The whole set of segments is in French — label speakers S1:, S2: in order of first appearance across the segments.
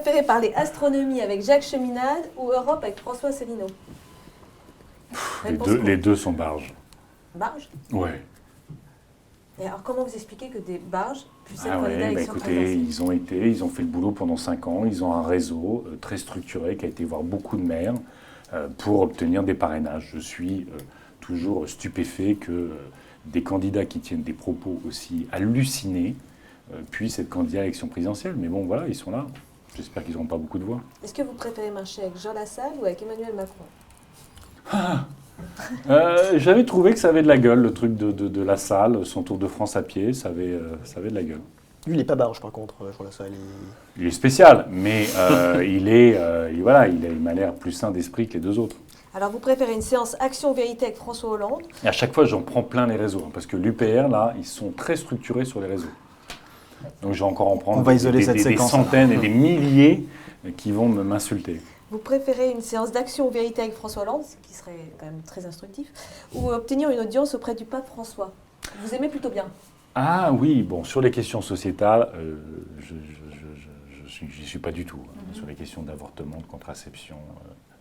S1: préférez parler astronomie avec Jacques Cheminade ou Europe avec François Asselineau?
S2: Les deux sont barges.
S1: Barges?
S2: Ouais.
S1: Et alors comment vous expliquez que des barges puissent être
S2: Ah
S1: candidats à
S2: ouais,
S1: l'élection
S2: écoutez,
S1: présidentielle?
S2: ils ont fait le boulot pendant 5 ans, ils ont un réseau très structuré qui a été voir beaucoup de maires pour obtenir des parrainages. Je suis toujours stupéfait que des candidats qui tiennent des propos aussi hallucinés puissent être candidats à l'élection présidentielle. Mais bon, voilà, ils sont là. J'espère qu'ils n'auront pas beaucoup de voix.
S1: Est-ce que vous préférez marcher avec Jean Lassalle ou avec Emmanuel Macron?
S2: J'avais trouvé que ça avait de la gueule, le truc de la salle, son Tour de France à pied, ça avait de la gueule.
S3: Lui, il n'est pas barge, par contre, Jean Lassalle.
S2: Il est spécial, mais il m'a l'air plus sain d'esprit que les deux autres.
S1: Alors vous préférez une séance Action-Vérité avec François Hollande?
S2: Et à chaque fois, j'en prends plein les réseaux, parce que l'UPR, là, ils sont très structurés sur les réseaux. Donc je vais encore en prendre des centaines et des milliers qui vont m'insulter.
S1: Vous préférez une séance d'Action-Vérité avec François Hollande, ce qui serait quand même très instructif, ou obtenir une audience auprès du pape François? Vous aimez plutôt bien?
S2: Ah oui, bon, sur les questions sociétales, j'y suis pas du tout. Sur les questions d'avortement, de contraception,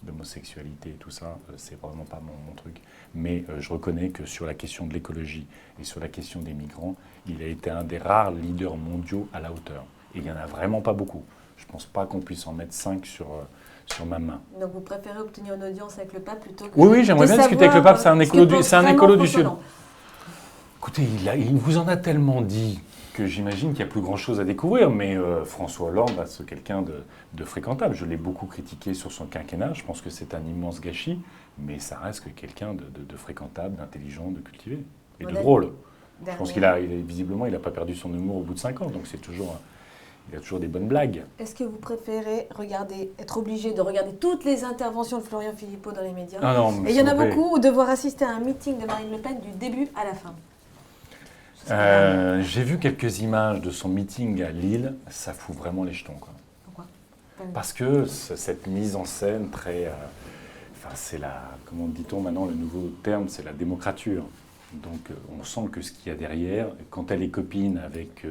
S2: d'homosexualité et tout ça, c'est vraiment pas mon truc. Mais je reconnais que sur la question de l'écologie et sur la question des migrants, il a été un des rares leaders mondiaux à la hauteur. Et il n'y en a vraiment pas beaucoup. Je pense pas qu'on puisse en mettre 5 sur ma main.
S1: Donc vous préférez obtenir une audience avec le pape plutôt que
S2: Oui, j'aimerais bien discuter avec le pape, c'est un écolo du Sud. Écoutez, il vous en a tellement dit que j'imagine qu'il n'y a plus grand-chose à découvrir, mais François Hollande, c'est quelqu'un de fréquentable. Je l'ai beaucoup critiqué sur son quinquennat, je pense que c'est un immense gâchis, mais ça reste que quelqu'un de fréquentable, d'intelligent, de cultivé et de drôle. Je pense visiblement, il n'a pas perdu son humour au bout de 5 ans, donc il a toujours des bonnes blagues.
S1: Est-ce que vous préférez être obligé de regarder toutes les interventions de Florian Philippot dans les médias?
S2: Ah non,
S1: et il y en a beaucoup, ou devoir assister à un meeting de Marine Le Pen du début à la fin?
S2: J'ai vu quelques images de son meeting à Lille, ça fout vraiment les jetons, quoi.
S1: Pourquoi?
S2: Parce que cette mise en scène très... c'est comment dit-on maintenant, le nouveau terme, c'est la démocrature. Donc on sent que ce qu'il y a derrière, quand elle est copine avec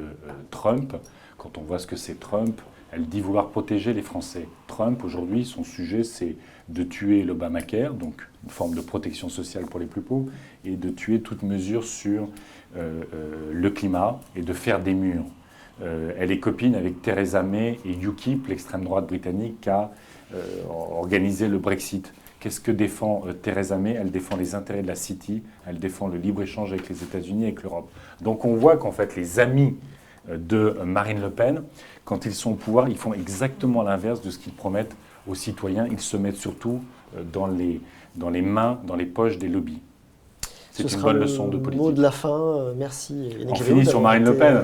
S2: Trump, quand on voit ce que c'est Trump, elle dit vouloir protéger les Français. Trump, aujourd'hui, son sujet, c'est de tuer l'Obamacare, donc une forme de protection sociale pour les plus pauvres, et de tuer toute mesure sur le climat et de faire des murs. Elle est copine avec Theresa May et UKIP, l'extrême droite britannique, qui a organisé le Brexit. Qu'est-ce que défend Theresa May? Elle défend les intérêts de la City, elle défend le libre-échange avec les États-Unis, avec l'Europe. Donc on voit qu'en fait, les amis de Marine Le Pen, quand ils sont au pouvoir, ils font exactement l'inverse de ce qu'ils promettent aux citoyens. Ils se mettent surtout dans les mains, dans les poches des lobbies. C'est une bonne leçon de politique.
S3: Mot de la fin, merci.
S2: On finit sur Marine Le Pen.